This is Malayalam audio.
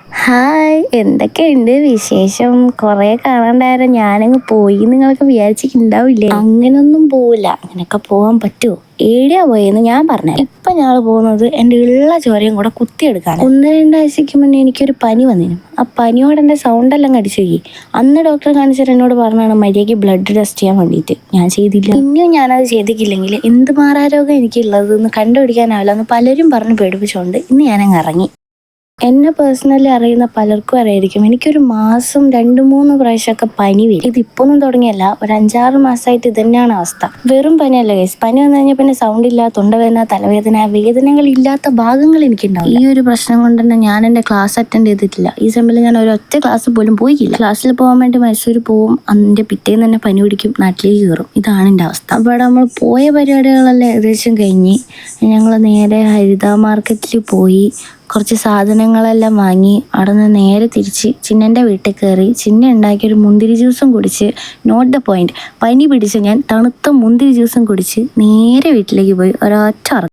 ഹായ്, എന്തൊക്കെയുണ്ട് വിശേഷം? കുറേ കാണാണ്ടായിരുന്നു. ഞാനങ്ങ് പോയി നിങ്ങൾക്ക് വിചാരിച്ചിട്ടുണ്ടാവില്ലേ? അങ്ങനൊന്നും പോവില്ല. അങ്ങനെയൊക്കെ പോകാൻ പറ്റുമോ? ഏടിയാ പോയെന്ന് ഞാൻ പറഞ്ഞു. ഇപ്പം ഞങ്ങൾ പോകുന്നത് എൻ്റെ ഉള്ള ചോരയും കൂടെ കുത്തിയെടുക്കാൻ. 1-2 ആഴ്ചയ്ക്ക് മുന്നേ എനിക്കൊരു പനി വന്നിരുന്നു. ആ പനിയോടെ എൻ്റെ സൗണ്ടെല്ലാം കടിച്ചു പോയി. അന്ന് ഡോക്ടറെ കാണിച്ചിട്ട് എന്നോട് പറഞ്ഞാണ് മര്യാദയ്ക്ക് ബ്ലഡ് ടെസ്റ്റ് ചെയ്യാൻ വേണ്ടിയിട്ട്. ഞാൻ ചെയ്തില്ല. ഇനിയും ഞാനത് ചെയ്തിട്ടില്ലെങ്കിൽ എന്ത് മാറാരോഗം എനിക്കുള്ളതെന്ന് കണ്ടുപിടിക്കാനാവില്ല എന്ന് പലരും പറഞ്ഞ് പേടിപ്പിച്ചുകൊണ്ട് ഇന്ന് ഞാനങ്ങ് ഇറങ്ങി. എന്നെ പേഴ്സണലി അറിയുന്ന പലർക്കും അറിയായിരിക്കും, എനിക്കൊരു മാസം 2-3 പ്രാവശ്യമൊക്കെ പനി വരും. ഇതിപ്പൊന്നും തുടങ്ങിയല്ല, ഒരു 5-6 മാസമായിട്ട് ഇത് തന്നെയാണ് അവസ്ഥ. വെറും പനിയല്ല ഗൈസ്, പനി വന്നു കഴിഞ്ഞാൽ പിന്നെ സൗണ്ട് ഇല്ല, തൊണ്ടവേദന, തലവേദന, വേദനകൾ ഇല്ലാത്ത ഭാഗങ്ങൾ എനിക്കുണ്ടാവും. ഈ ഒരു പ്രശ്നം കൊണ്ട് തന്നെ ഞാൻ എൻ്റെ ക്ലാസ് അറ്റൻഡ് ചെയ്തിട്ടില്ല. ഈ സെമ്മിൽ ഞാൻ ഒരൊറ്റ ക്ലാസ് പോലും പോയില്ല. ക്ലാസ്സിൽ പോകാൻ വേണ്ടി മൈസൂർ പോവും, അതിൻ്റെ പിറ്റേന്ന് തന്നെ പനി പിടിക്കും, നാട്ടിലേക്ക് കയറും. ഇതാണ് എൻ്റെ അവസ്ഥ. അപ്പോൾ നമ്മൾ പോയ പരിപാടികളെല്ലാം ഏകദേശം കഴിഞ്ഞ് ഞങ്ങൾ നേരെ ഹരിത മാർക്കറ്റിൽ പോയി കുറച്ച് സാധനങ്ങളെല്ലാം വാങ്ങി അവിടെ നിന്ന് നേരെ തിരിച്ച് ചിന്നൻ്റെ വീട്ടിൽ കയറി ചിന്ന ഉണ്ടാക്കിയൊരു മുന്തിരി ജ്യൂസും കുടിച്ച്, നോട്ട് ദ പോയിന്റ്, പനി പിടിച്ച് ഞാൻ തണുത്ത മുന്തിരി ജ്യൂസും കുടിച്ച് നേരെ വീട്ടിലേക്ക് പോയി ഒരൊറ്റ